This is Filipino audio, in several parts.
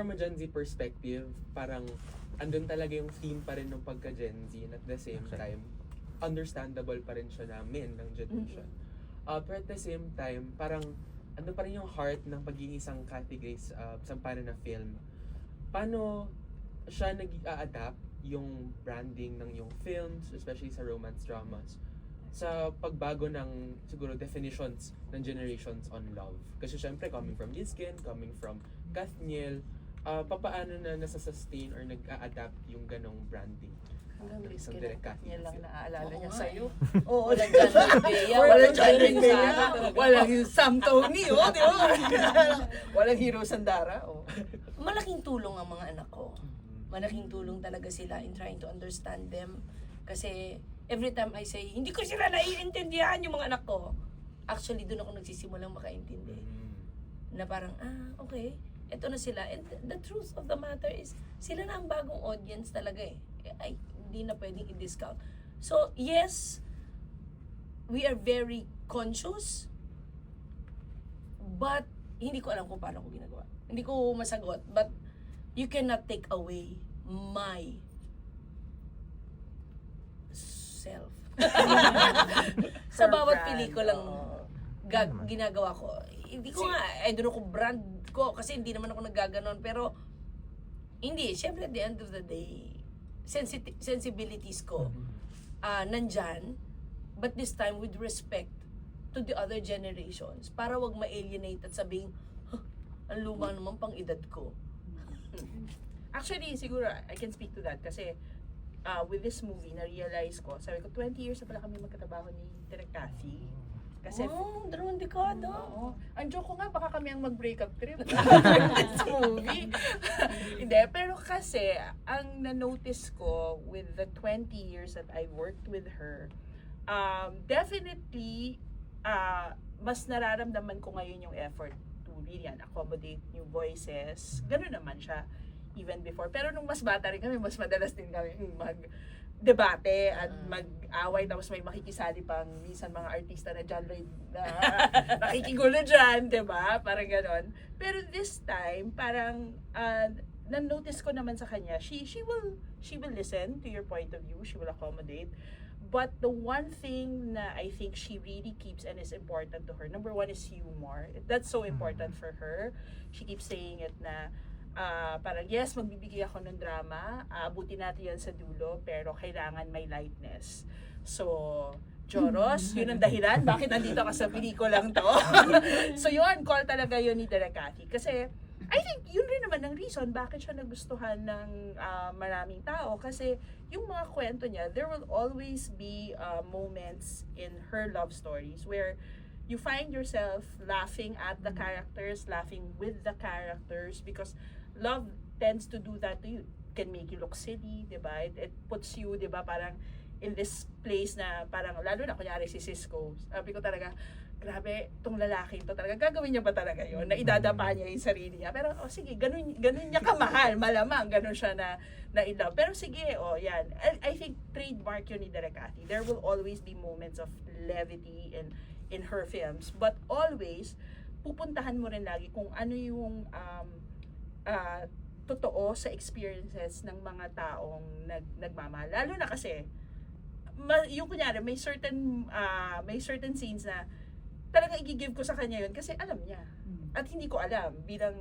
from a Gen Z perspective, parang andun talaga yung theme pa rin ng pagka-Gen Z and at the same time, understandable pa rin siya namin ng generation. Pero at the same time, parang andun pa rin yung heart ng pagiging isang Kathy Grace Sampana na film. Paano siya nag-a-adapt yung branding ng yung films, especially sa romance dramas, sa pagbago ng siguro definitions ng generations on love. Kasi syempre coming from Lizkin, coming from Kathniel, papaano na nasa-sustain or nag-a-adapt yung ganong branding? Hanggang risk Isang ka direct Kathy niya lang film. naaalala Oo niya nga sa'yo. Oo, Walang John Lloyd Bea, walang John Jerry Lloyd Bea, Sara. walang Sam Tony, di ba? Walang Hiro Sandara, Malaking tulong ang mga anak ko. Malaking tulong talaga sila in trying to understand them. Kasi every time I say, hindi ko sila naiintindihan yung mga anak ko. Actually, doon ako nagsisimulang makaintindi. Na parang, okay, eto na sila. And the truth of the matter is, sila na ang bagong audience talaga eh. Ay, hindi na pwedeng i-discount. So, yes, we are very conscious, but hindi ko alam kung paano ko ginagawa. Hindi ko masagot, but you cannot take away my self. Sa Her bawat brand, pelikulang oo. ginagawa ko. Hindi ko nga, I don't know kung brand ko, kasi hindi naman ako naggaganon, pero hindi, syempre at the end of the day, sensibilities ko, nandyan, but this time with respect to the other generations, para wag ma-alienate at sabing, ang luma naman pang edad ko. Actually, siguro, I can speak to that kasi with this movie, na-realize ko, sabi ko, 20 years na pala kami magkatabaho ni Direk Kathy. Kasi, Dalawang dekada. oo. Ang joke ko nga, baka kami ang mag-breakup trip for this movie. Hindi, pero kasi, ang na-notice ko with the 20 years that I worked with her, definitely, mas nararamdaman ko ngayon yung effort to really accommodate new voices. Ganun naman siya even before. Pero nung mas bata rin kami, mas madalas din kami mag-debate at mag-away, tapos may makikisali pang minsan mga artista na John Lloyd na nakikigulo dyan, diba? Parang ganon. Pero this time, parang na-notice ko naman sa kanya, she will listen to your point of view, she will accommodate. But the one thing na I think she really keeps and is important to her, number one is humor. That's so important for her. She keeps saying it na parang yes, magbibigay ako ng drama, abutin natin yan sa dulo, pero kailangan may lightness. So, Joros, yun ang dahilan bakit nandito ka sa pelikulang to. So yun, call talaga yun ni Direk Kathy. Kasi I think yun rin naman ang reason bakit siya nagustuhan ng maraming tao. Kasi yung mga kwento niya, there will always be moments in her love stories where you find yourself laughing at the characters, laughing with the characters, because love tends to do that to you. It can make you look silly, diba? It puts you, diba, parang in this place na parang, lalo na kunyari si Cisco, sabi ko talaga, grabe, tong lalaki to talaga, gagawin niya ba talaga yun? Na idadapa niya yung sarili niya. Pero, sige, ganun niya kamahal, malamang, ganun siya na in love. Pero sige, yan. I think trademark yun ni Direk Kathy. There will always be moments of levity in her films, but always, pupuntahan mo rin lagi kung ano yung totoo sa experiences ng mga taong nagmamahal. Lalo na kasi, yung kunyari, may certain scenes na talagang i-give ko sa kanya yun kasi alam niya. At hindi ko alam, bilang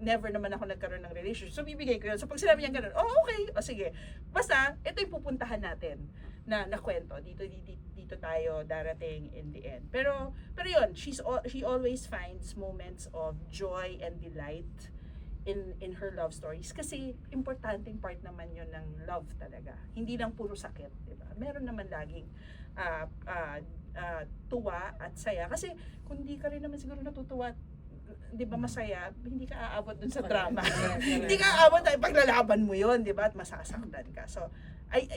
never naman ako nagkaroon ng relationship. So, bibigay ko yun. So, pag sinabi niya ganun, okay, sige. Basta, ito yung pupuntahan natin na kwento. Dito tayo darating in the end. Pero yun, she always finds moments of joy and delight in her love stories kasi importanteng part naman yun ng love talaga. Hindi lang puro sakit, di ba? Meron naman laging tuwa at saya kasi kung hindi ka rin naman siguro natutuwa, di ba, masaya, hindi ka aabot dun sa drama. Hindi ka aabot dahil paglalaban mo yun, di ba? At masasaktan ka. So,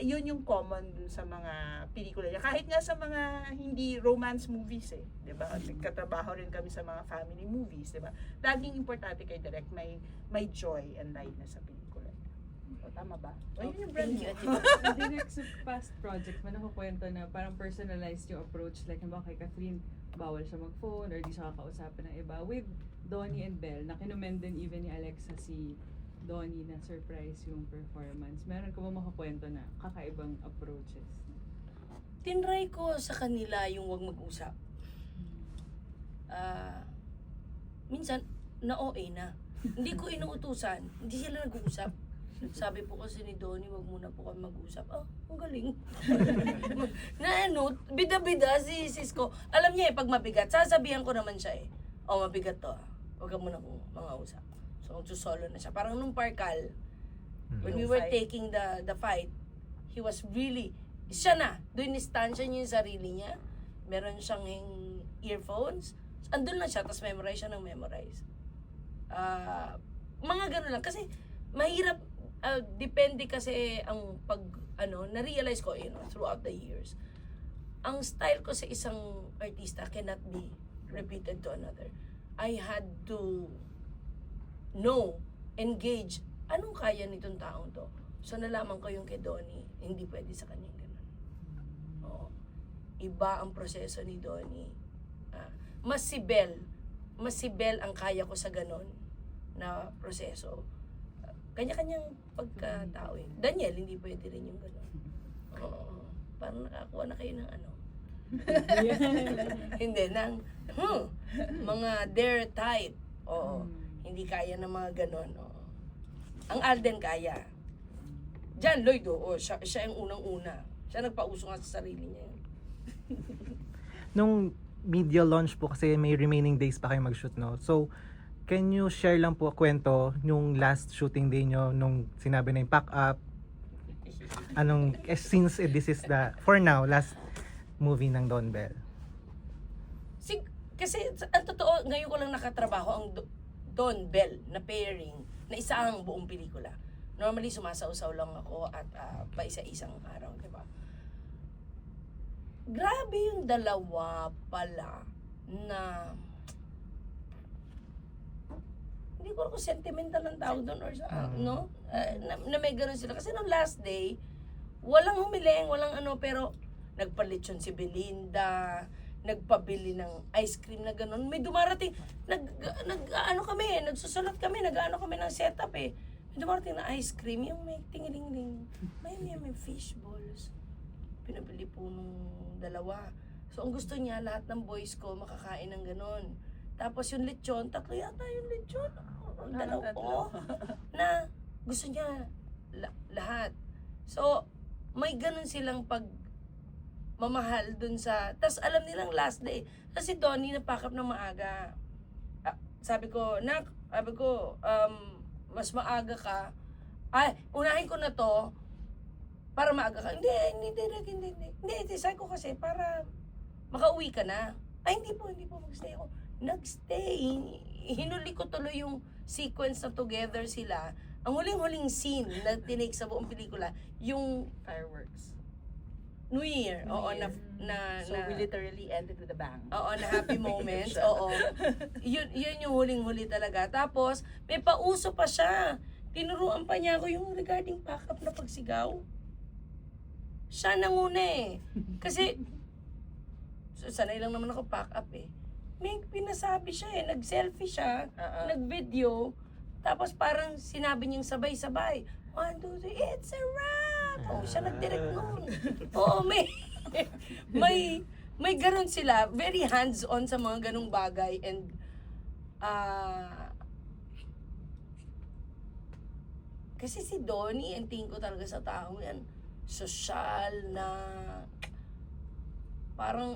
yun yung common dun sa mga pelikula niya. Kahit nga sa mga hindi romance movies di ba? Nagkatrabaho rin kami sa mga family movies, di ba? Laging importante kay Direk, may joy and lightness sa pelikula. O, tama ba? O, yun yung brand niya. Direk, sa past project, man nakukwento na parang personalized yung approach. Like, naman kay Catherine, bawal siya mag-phone or di siya kakausapin ng iba. With Donnie and Belle, na kinumend din even ni Alexa si Donnie na surprise yung performance? Meron ka ba makakwento na kakaibang approaches? Tinry ko sa kanila yung wag mag-usap. Minsan, na-OA na. Hindi ko inuutusan. Hindi sila nag-uusap. Sabi po kasi ni Donnie, wag muna po kami mag-usap. Ang galing. Na ano, bida-bida si sis ko. Alam niya pag mabigat, sasabihan ko naman siya mabigat to. Wag ka muna kong mga usap. So, solo na siya. Parang nung Parkal, when we were taking the fight, he was really, siya na. Doon nistansya niya yung sarili niya. Meron siyang earphones. Andun lang siya, tapos memorize siya ng memorize. Mga gano'n lang. Kasi, mahirap, depende kasi ang na-realize ko, throughout the years, ang style ko sa isang artista cannot be repeated to another. I had to engage, anong kaya nitong taong to? So, nalaman ko yung kay Donnie, hindi pwede sa kanyang gano'n. Oo. Iba ang proseso ni Donnie. Mas si Bel ang kaya ko sa gano'n na proseso. Kanya-kanyang pagkatao eh. Daniel, hindi pwede rin yung gano'n. Oo. Parang nakakuha na kayo ng hindi, ng mga dare type. Oo. Hindi kaya ng mga gano'n. Oo. Ang Alden kaya. John Lloyd, siya yung unang-una. Siya nagpauso nga sa sarili niya. Nung media launch po kasi may remaining days pa kayo mag-shoot, no? So, can you share lang po kwento yung last shooting day nyo nung sinabi na yung pack up? Since this is the, for now, last movie ng Don Bell. Kasi ang totoo, ngayon ko lang nakatrabaho ang Don Bell na pairing na isa ang buong pelikula. Normally, sumasaw-saw lang ako at paisa-isang araw, di ba? Grabe yung dalawa pala na hindi ko alam kung sentimental ang tawag doon or no? Na may gano'n sila. Kasi nung last day, walang humiling, walang pero nagpalitsyon si Belinda, nagpabili ng ice cream na gano'n. May dumarating, nagsusulat kami, kami ng setup eh. May dumarating na ice cream, yung may tingiling-ling, may fish balls. Pinabili po nung dalawa. So, ang gusto niya, lahat ng boys ko makakain ng gano'n. Tapos yung lechon, 3 yata yung lechon. Dalawa. Na gusto niya lahat. So, may gano'n silang mamahal dun sa, tas alam nilang last day. Kasi Donnie napack up ng maaga. Sabi ko, mas maaga ka. Unahin ko na to para maaga ka. Hindi. Sabi ko kasi para makauwi ka na. Hindi po magstay ako. Nagstay. Hinuli ko tuloy yung sequence na together sila. Ang huling-huling scene na tinake sa buong pelikula, yung Fireworks. New Year. Oo, na So, we literally ended with a bang. Oo, na happy moments. Oo. Yun yung huling-huli talaga. Tapos, may pauso pa siya. Tinuruan pa niya ako yung regarding pack-up na pagsigaw. Siya nanguna eh. Kasi, sanay lang naman ako pack-up eh. May pinasabi siya eh. Nag-selfie siya, nag-video. Tapos parang sinabi niyang sabay-sabay. 1, 2, 3, it's a wrap! Siya nag-direct noon. Oo, may ganun sila. Very hands-on sa mga ganung bagay. And, kasi si Donnie, ang tingin ko talaga sa tao yan, sosyal na, parang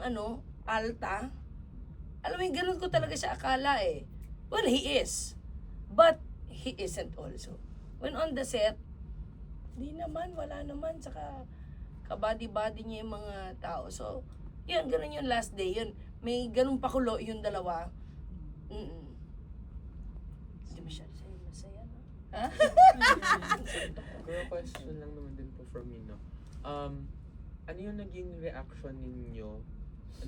alta. Alam mo, ganun ko talaga siya akala eh. Well, he is. But, he isn't also. When on the set, wala naman, saka kabady-body niya yung mga tao. So, yun, ganun yung last day, yun. May ganun pakulo yung dalawa. Hindi masyado sa'yo masaya, no? Pero question lang naman din po from me, no? Ano yung naging reaction ninyo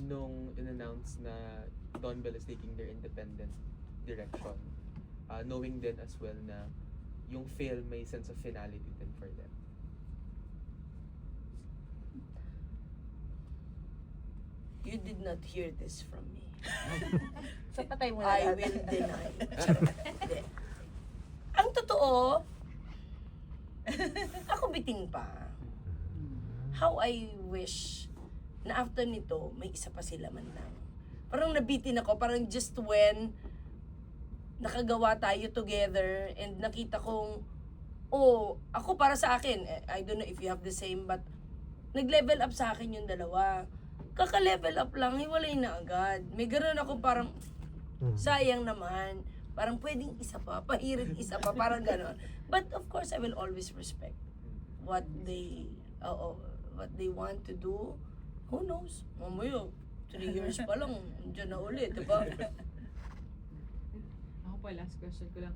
nung in-announce na Don Bell is taking their independent direction? Knowing din as well na yung film may sense of finality din for them. You did not hear this from me. So, patay mo na I lahat. will deny. Charot. Hindi. Ang totoo, Ako bitin pa. How I wish na after nito, may isa pa sila man lang. Parang nabitin ako, parang just when nakagawa tayo together and nakita kong, oh, ako para sa akin, I don't know if you have the same, but nag-level up sa akin yung dalawa. Kaka-level up lang, hiwalay na agad. May gano'n ako parang, sayang naman. Parang pwedeng isa pa, pahirit isa pa, parang gano'n. But of course, I will always respect what they want to do. Who knows? Mamaya, 3 years pa lang, dyan na ulit, diba? Ako po, last question ko lang.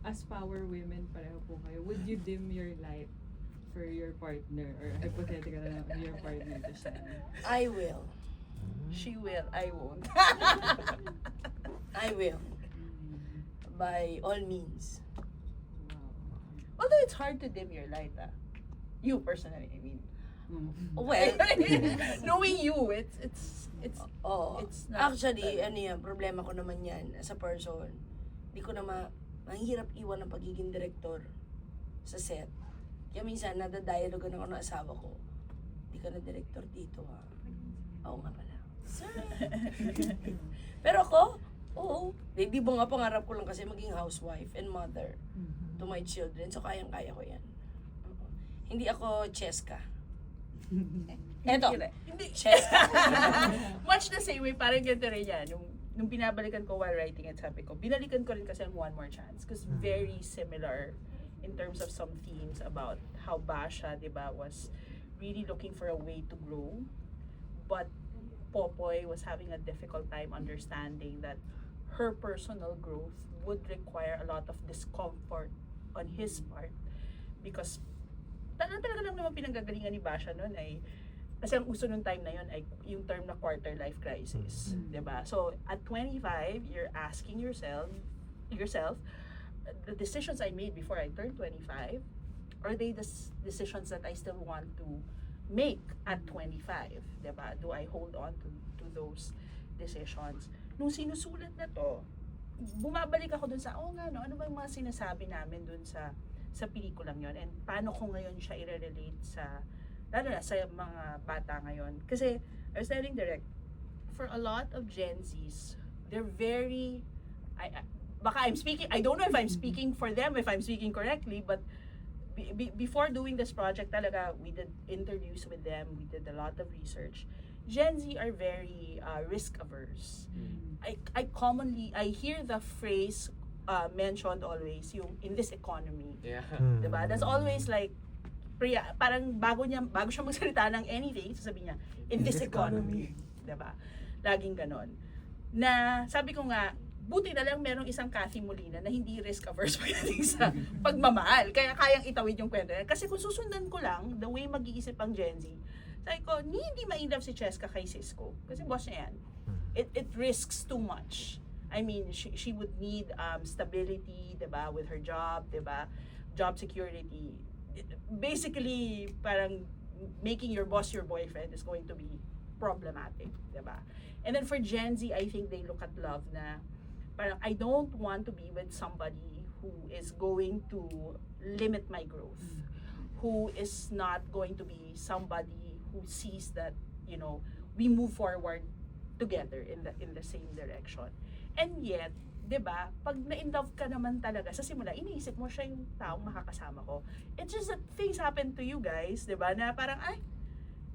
As power women, pareho po kayo, would you dim your light for your partner or hypothetical na your partner to shine? I will. She will, I won't. I will. By all means. Wow. Although it's hard to dim your light, You personally, I mean. Well, Knowing you, it's oh, It's not actually, bad. ano yan, problema ko naman yan as a person. Hindi ko na mahirap iwan ang pagiging direktor sa set. Kaya minsan, nadadialogan ako ng asawa ko. Hindi ka na direktor dito, ha? Oo nga pala. Pero ako, oo. Di ba nga pangarap ko lang kasi maging housewife and mother to my children. So, kayang-kaya ko yan. Oo. Hindi ako Cheska. Eto, Hindi. Cheska. Much the same way, parang ganito rin yan. Nung binabalikan ko while writing it, sabi ko, binalikan ko rin kasi ang One More Chance. Because very similar in terms of some themes about how Basha, di ba, was really looking for a way to grow. But Popoy was having a difficult time understanding that her personal growth would require a lot of discomfort on his part. Because talaga lang naman pinanggagalingan ni Basha noon ay kasi ang uso nung time na yun ay yung term na quarter life crisis, 'di ba? So at 25, you're asking yourself, the decisions I made before I turned 25, are they the decisions that I still want to make at 25, 'di ba? Do I hold on to those decisions? Nung sinusulat na to, bumabalik ako dun sa, ano ba yung mga sinasabi namin dun sa pelikulang yon and paano ko ngayon siya i-relate sa lalo na sa mga bata ngayon. Kasi I was telling Direk, for a lot of Gen Zs, they're very baka I'm speaking, I don't know if I'm speaking for them, if I'm speaking correctly, but before doing this project talaga, we did interviews with them, we did a lot of research. Gen Z are very risk averse. I hear the phrase mentioned always, yung in this economy. Yeah. Diba? That's always like, parang bago siya magsalita ng anything, sasabihin niya, in this economy. Diba? Laging ganon. Na, sabi ko nga, buti na lang merong isang Cathy Molina na hindi risk averse pagdating sa pagmamahal. Kaya kayang itawid yung kwento. Kasi kung susundan ko lang, the way mag-iisip ang Gen Z, sabi ko, hindi ma-inlove si Cheska kay Cisco. Kasi boss niya yan. It risks too much. I mean, she would need stability, diba, with her job, diba, job security. Basically, parang making your boss your boyfriend is going to be problematic, diba? And then for Gen Z, I think they look at love na parang I don't want to be with somebody who is going to limit my growth, who is not going to be somebody who sees that, you know, we move forward together in the same direction. And yet, 'di ba, pag na-in-love ka naman talaga sa simula, iniisip mo siya yung taong makakasama ko. It's just that things happen to you guys, 'di ba? Na parang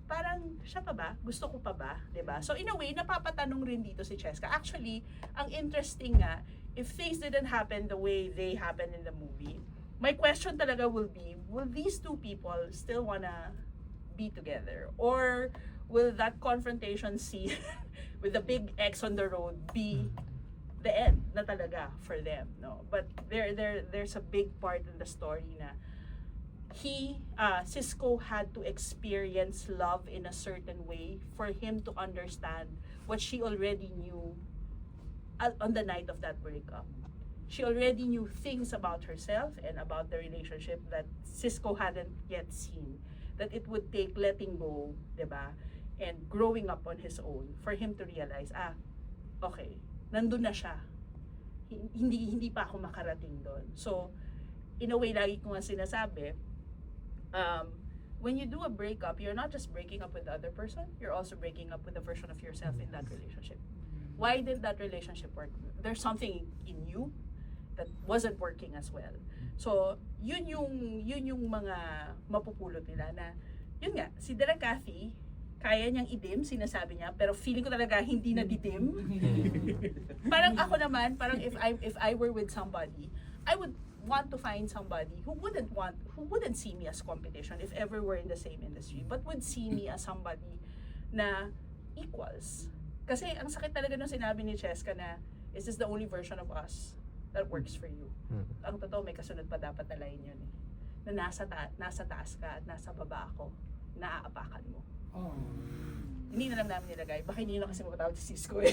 parang siya pa ba? Gusto ko pa ba? 'Di ba? So in a way, napapatanong rin dito si Cheska. Actually, ang interesting nga, if things didn't happen the way they happened in the movie, my question talaga will be, will these two people still wanna be together? Or will that confrontation scene with the big X on the road be the end na talaga for them, no? But there's a big part in the story na Cisco had to experience love in a certain way for him to understand what she already knew on the night of that breakup. She already knew things about herself and about the relationship that Cisco hadn't yet seen. That it would take letting go, diba? And growing up on his own for him to realize, okay, nandun na siya. Hindi pa ako makarating doon. So, in a way, lagi ko nga sinasabi, when you do a breakup, you're not just breaking up with the other person, you're also breaking up with a version of yourself in that relationship. Why did that relationship work? There's something in you that wasn't working as well. So, yun yung mga mapupulot nila na, yun nga, si Direk Cathy, kaya niyang idim, sinasabi niya, pero feeling ko talaga hindi na didim. Parang ako naman, parang if I were with somebody, I would want to find somebody who wouldn't see me as competition if ever we're in the same industry, but would see me as somebody na equals. Kasi ang sakit talaga nung sinabi ni Cheska na, is this the only version of us that works for you? Ang totoo, may kasunod pa dapat na line yun eh. Na nasa taas ka at nasa baba ako, naaapakan mo. Hindi na lang namin nilagay. Baka hindi na kasi mapatawag si Cisco eh.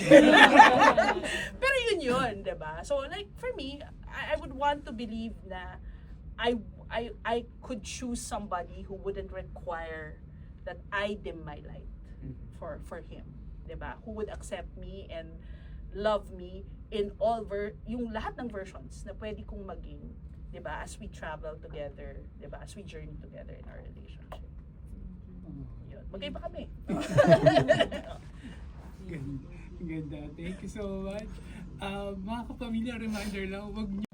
Pero yun, diba? So like, for me, I would want to believe na I could choose somebody who wouldn't require that I dim my light for him. Diba? Who would accept me and love me in all yung lahat ng versions na pwede kong maging, diba? As we travel together, diba? As we journey together in our relationship. Yun. Magkaiba kami. Ganda. Thank you so much. Mga kapamilya, reminder lang, wag